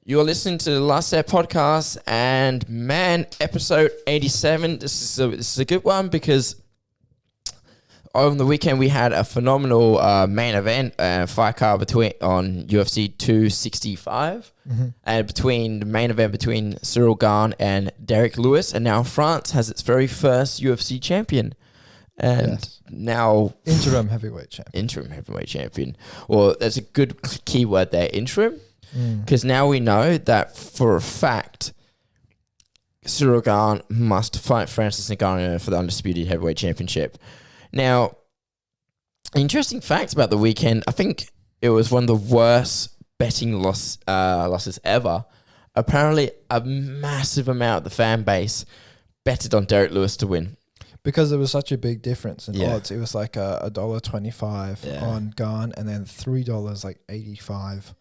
You're listening to the Last Set podcast, and man, episode 87. This is a good one because over the weekend we had a phenomenal main event, fight card on UFC 265, and between the main event between Ciryl Gane and Derek Lewis, and now France has its very first UFC champion, and now interim heavyweight champion. Well, that's a good keyword there, interim. Because now we know that for a fact, Ciryl Gane must fight Francis Ngannou for the undisputed heavyweight championship. Now, interesting facts about the weekend. I think it was one of the worst betting losses ever. Apparently, a massive amount of the fan base betted on Derek Lewis to win. Because there was such a big difference in odds. It was like $1.25 on Gane and then $3.85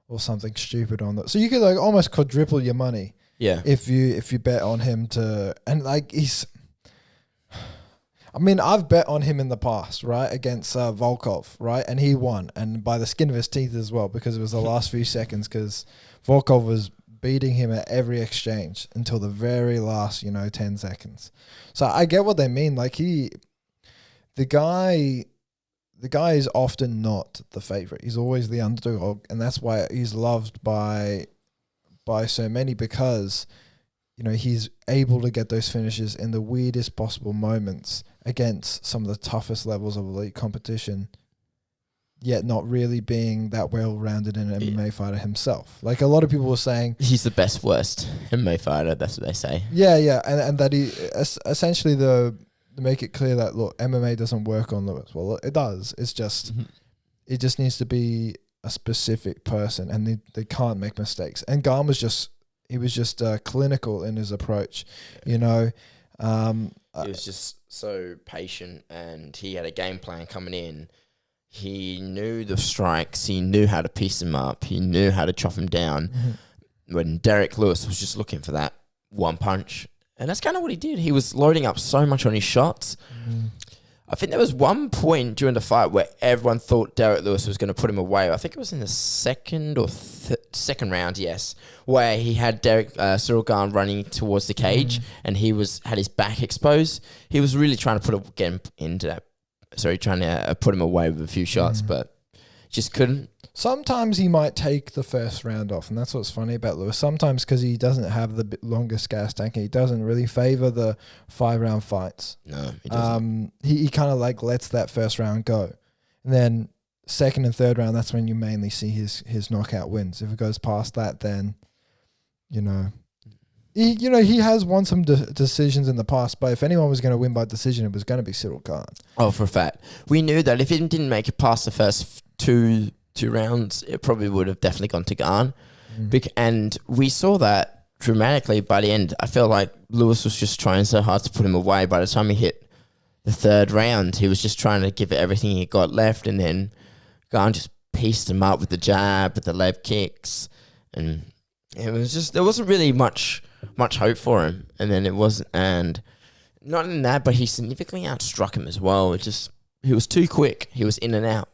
or something stupid on that. So you could like almost quadruple your money. Yeah. If you bet on him I've bet on him in the past, right? Against Volkov, right? And he won. And by the skin of his teeth as well, because it was the last few seconds, because Volkov was beating him at every exchange until the very last, 10 seconds. So I get what they mean. Like the guy is often not the favorite. He's always the underdog, and that's why he's loved by so many, because he's able to get those finishes in the weirdest possible moments against some of the toughest levels of elite competition, yet not really being that well-rounded in an MMA fighter himself. Like a lot of people were saying, he's the best worst MMA fighter. That's what they say. Yeah, and that he essentially to make it clear that, look, MMA doesn't work on Lewis. Well, it does. It's just, it just needs to be a specific person, and they can't make mistakes. And Gane was just clinical in his approach, He was just so patient, and he had a game plan coming in. He knew the strikes. He knew how to piece him up. He knew how to chop him down. When Derek Lewis was just looking for that one punch. And that's kind of what he did. He was loading up so much on his shots. I think there was one point during the fight where everyone thought Derek Lewis was going to put him away. I think it was in the second or second round, yes, where he had Ciryl Gane running towards the cage, and he had his back exposed. He was really trying to put him away with a few shots, but just couldn't. Sometimes he might take the first round off, and that's what's funny about Lewis. Sometimes because he doesn't have the longest gas tank, he doesn't really favor the 5-round fights. No, he doesn't. He kind of like lets that first round go. And then second and third round, that's when you mainly see his knockout wins. If it goes past that, then, he has won some decisions in the past, but if anyone was going to win by decision, it was going to be Ciryl Gane. Oh, for a fact. We knew that if he didn't make it past the first two rounds, it probably would have definitely gone to Gane. And we saw that dramatically by the end. I feel like Lewis was just trying so hard to put him away. By the time he hit the third round, he was just trying to give it everything he got left, and then Gane just pieced him up with the jab, with the leg kicks, and it was just, there wasn't really much hope for him. And then it wasn't, and not in that, but he significantly outstruck him as well. He was too quick. He was in and out.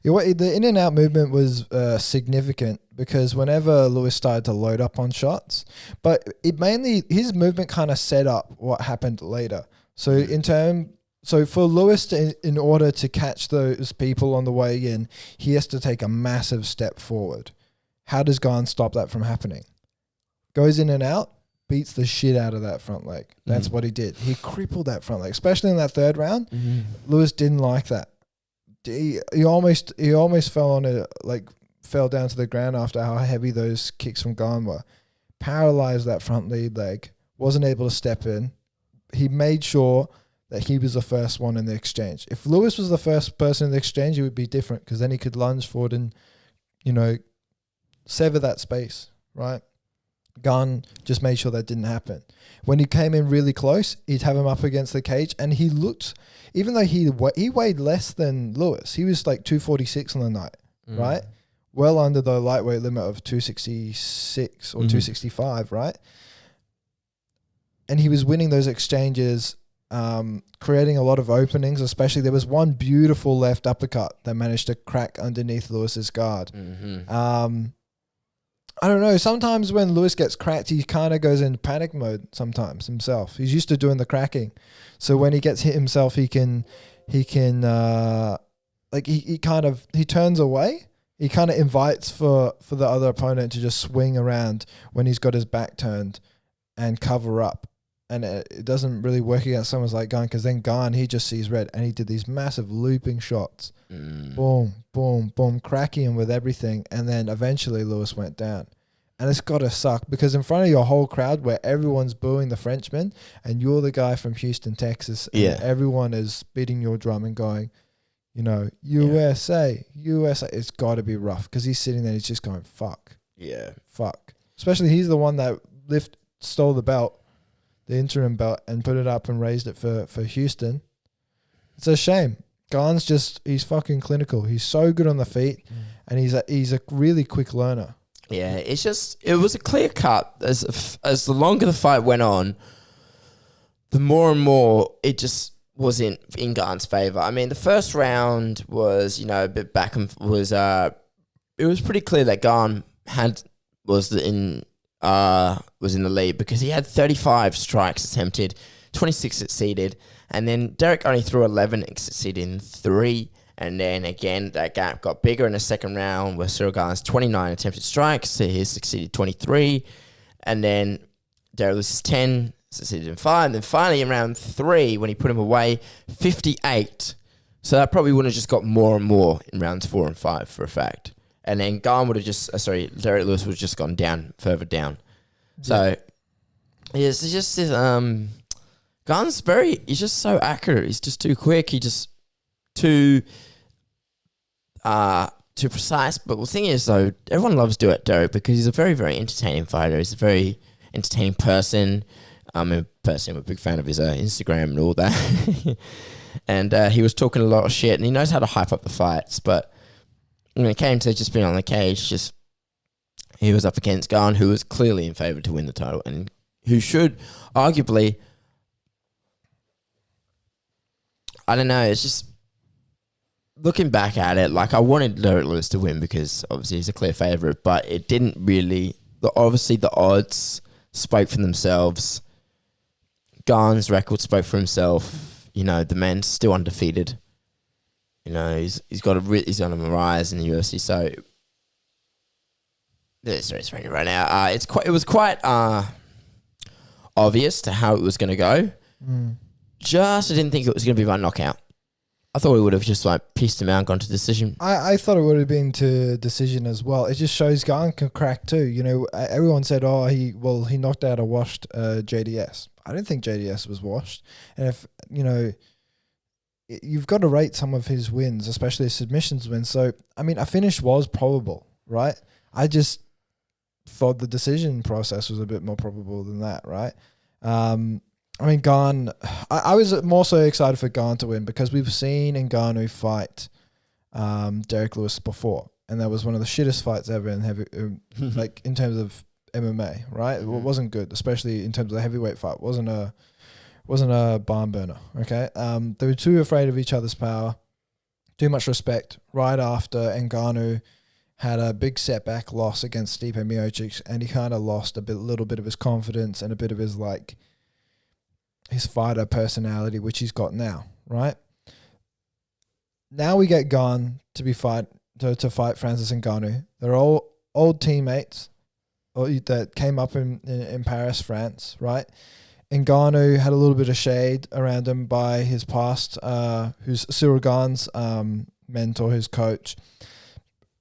The in and out movement was significant, because whenever Lewis started to load up on shots, but his movement kind of set up what happened later. So for Lewis in order to catch those people on the way in, he has to take a massive step forward. How does Gane stop that from happening? Goes in and out, beats the shit out of that front leg. That's what he did. He crippled that front leg, especially in that third round. Lewis didn't like that. He almost fell on it, like fell down to the ground after how heavy those kicks from Gane were. Paralyzed that front lead leg, wasn't able to step in. He made sure that he was the first one in the exchange. If Lewis was the first person in the exchange, it would be different, because then he could lunge forward and, sever that space, right? Gane just made sure that didn't happen. When he came in really close, he'd have him up against the cage, and he looked, even though he weighed less than Lewis, he was like 246 on the night, right? Well under the lightweight limit of 266 or 265, right? And he was winning those exchanges, creating a lot of openings, especially there was one beautiful left uppercut that managed to crack underneath Lewis's guard. I don't know. Sometimes when Lewis gets cracked, he kind of goes in panic mode sometimes himself. He's used to doing the cracking. So when he gets hit himself, he turns away. He kind of invites for the other opponent to just swing around when he's got his back turned and cover up. And it doesn't really work against someone like Gane, because then Gane, he just sees red, and he did these massive looping shots. Boom, boom, boom, cracking him with everything. And then eventually Lewis went down. And it's got to suck, because in front of your whole crowd where everyone's booing the Frenchman and you're the guy from Houston, Texas, and everyone is beating your drum and going, you know, USA, USA. It's got to be rough, because he's sitting there, he's just going, fuck. Yeah. Fuck. Especially he's the one that stole the belt, the interim belt, and put it up and raised it for Houston. It's a shame. Gane's he's fucking clinical. He's so good on the feet, and he's a really quick learner. Yeah, it was a clear cut. As the longer the fight went on, the more and more it just was in Gane's favor. I mean, the first round was, you know, a bit back and it was pretty clear that Gane was in the lead, because he had 35 strikes attempted, 26 succeeded, and then Derek only threw 11 and succeeded in 3. And then again, that gap got bigger in the second round, where Ciryl Gane has 29 attempted strikes, so he succeeded 23. And then Derek Lewis 10, succeeded in 5. And then finally in round 3, when he put him away, 58. So that probably would have just got more and more in rounds 4 and 5 for a fact. And then Gane would have Derek Lewis would have just gone down, further down. So, it's just Gane's he's just so accurate. He's just too quick. He just too precise. But the thing is, though, everyone loves Derek because he's a very, very entertaining fighter. He's a very entertaining person. I'm a big fan of his Instagram and all that. And he was talking a lot of shit, and he knows how to hype up the fights. But when it came to just being on the cage, he was up against Gane, who was clearly in favour to win the title, and who should arguably, I don't know, it's just looking back at it, like I wanted Derek Lewis to win because obviously he's a clear favourite, but it didn't really. Obviously, the odds spoke for themselves. Gane's record spoke for himself. You know, the man's still undefeated. You know, he's on a rise in the UFC. So, it's raining right now. It was quite obvious to how it was going to go. I didn't think it was going to be by knockout. I thought we would have just pieced him out and gone to decision. I thought it would have been to decision as well. It just shows Gane can crack too. You know, everyone said, he knocked out a washed JDS. I don't think JDS was washed. And if, you know, you've got to rate some of his wins, especially his submissions wins. So, I mean, a finish was probable, right? I just thought the decision process was a bit more probable than that, right? I mean, Gane, I was more so excited for Gane to win because we've seen Ngannou fight Derek Lewis before, and that was one of the shittest fights ever in heavy, like in terms of MMA, right? It wasn't good, especially in terms of the heavyweight fight. It wasn't a barn burner, okay? They were too afraid of each other's power, too much respect. Right after Ngannou had a big setback loss against Stipe Miocic, and he kind of lost a little bit of his confidence and a bit of his his fighter personality, which he's got now, right? Now we get Gane to fight Francis Ngannou. They're all old teammates that came up in Paris, France, right? Ngannou had a little bit of shade around him by his past, who's Ciryl Gane's mentor, his coach,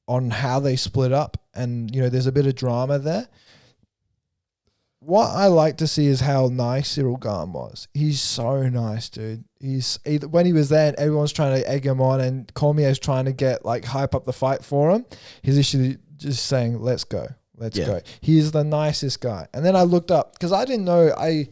on how they split up. And, you know, there's a bit of drama there. What I like to see is how nice Ciryl Gane was. He's so nice, dude. When he was there and everyone's trying to egg him on and Cormier's trying to get hype up the fight for him, he's actually just saying, let's go. Let's go. He's the nicest guy. And then I looked up because I didn't know. I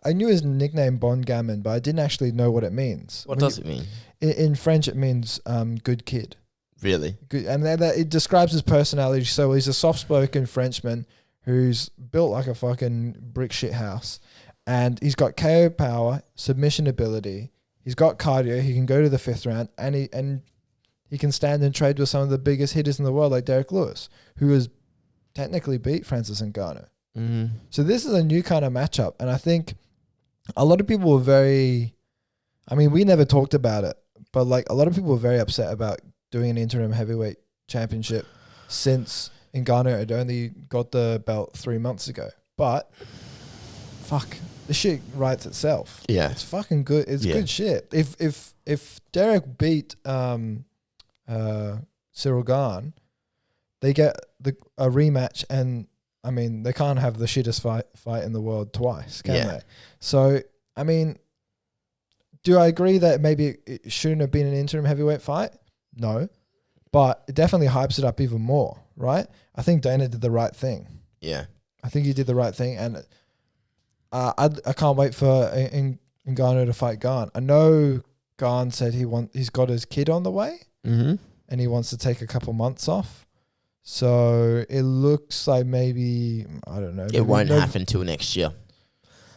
knew his nickname Bon Gammon, but I didn't actually know what it means. What does it mean? In French, it means good kid. Really? Good, and it describes his personality. So he's a soft-spoken Frenchman who's built like a fucking brick shit house, and he's got KO power, submission ability. He's got cardio. He can go to the 5th round, and he can stand and trade with some of the biggest hitters in the world, like Derek Lewis, who is technically beat Francis Ngannou. Mm-hmm. So this is a new kind of matchup. And I think a lot of people were we never talked about it, but like a lot of people were very upset about doing an interim heavyweight championship since Ngannou had only got the belt 3 months ago. But fuck, the shit writes itself. Yeah. It's fucking good. It's good shit. If Derek beat Ciryl Gane, they get a rematch, and I mean they can't have the shittest fight in the world twice, can they? So I mean, do I agree that maybe it shouldn't have been an interim heavyweight fight? No, but it definitely hypes it up even more, right? I think Dana did the right thing. Yeah, I think he did the right thing, and I can't wait for Ngannou to fight Gane. I know Gane said he's got his kid on the way, and he wants to take a couple months off. So it looks like maybe, I don't know. It won't happen till next year.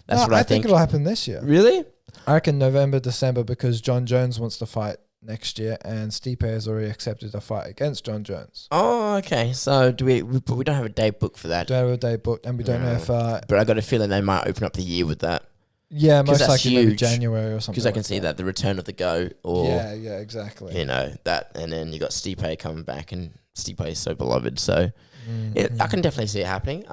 That's what I think. It'll happen this year. Really? I reckon November, December, because John Jones wants to fight next year, and Stipe has already accepted a fight against John Jones. Oh, okay. So we don't have a day booked for that. Don't have a day booked, and we don't know if. But I got a feeling they might open up the year with that. Yeah, most that's likely maybe huge. January or something. Because I can see that the return of the GOAT, or yeah, exactly. You know that, and then you got Stipe coming back, and Stipe is so beloved. So I can definitely see it happening.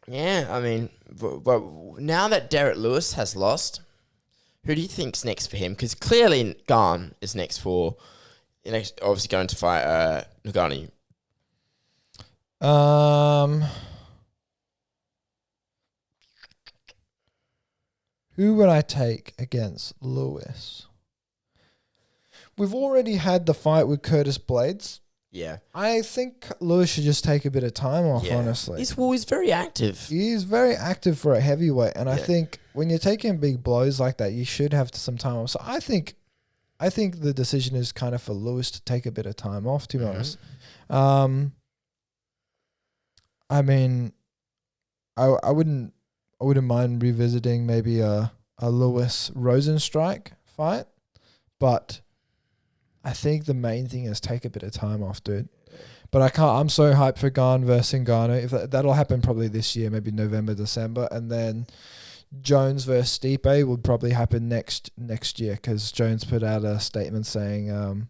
Yeah, I mean, but now that Derek Lewis has lost, who do you think's next for him? Because clearly Gane is next for, obviously going to fight Ngannou. Who would I take against Lewis? We've already had the fight with Curtis Blades. Yeah. I think Lewis should just take a bit of time off, honestly. He's very active. He's very active for a heavyweight, and I think when you're taking big blows like that, you should have some time off. So I think the decision is kind of for Lewis to take a bit of time off, to be honest. I mean, I wouldn't mind revisiting maybe a Lewis Rosenstrike fight, but I think the main thing is take a bit of time off, dude. But I'm so hyped for Gane versus Ngannou. If that'll happen probably this year, maybe November, December, and then Jones versus Stipe would probably happen next year, because Jones put out a statement saying, on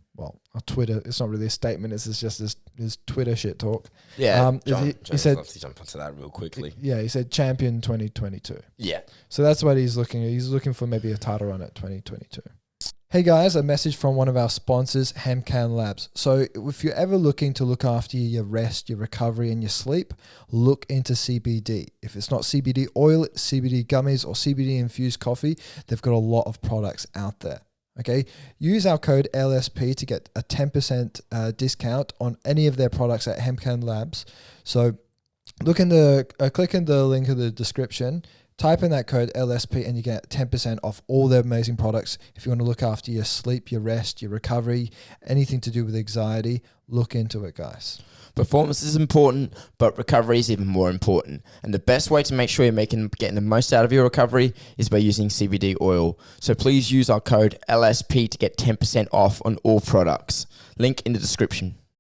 Twitter, it's not really a statement, it's just his Twitter shit talk. Yeah, he said, let's jump onto that real quickly. Yeah, he said champion 2022. Yeah. So that's what he's looking at. He's looking for maybe a title run at 2022. Hey guys, a message from one of our sponsors, Hemcan Labs. So if you're ever looking to look after your rest, your recovery and your sleep, look into CBD. If it's not CBD oil, CBD gummies or CBD infused coffee, they've got a lot of products out there. Okay, use our code LSP to get a 10% discount on any of their products at Hemcan Labs. So click in the link in the description. Type in that code LSP and you get 10% off all their amazing products. If you want to look after your sleep, your rest, your recovery, anything to do with anxiety, look into it, guys. Performance is important, but recovery is even more important. And the best way to make sure you're getting the most out of your recovery is by using CBD oil. So please use our code LSP to get 10% off on all products. Link in the description.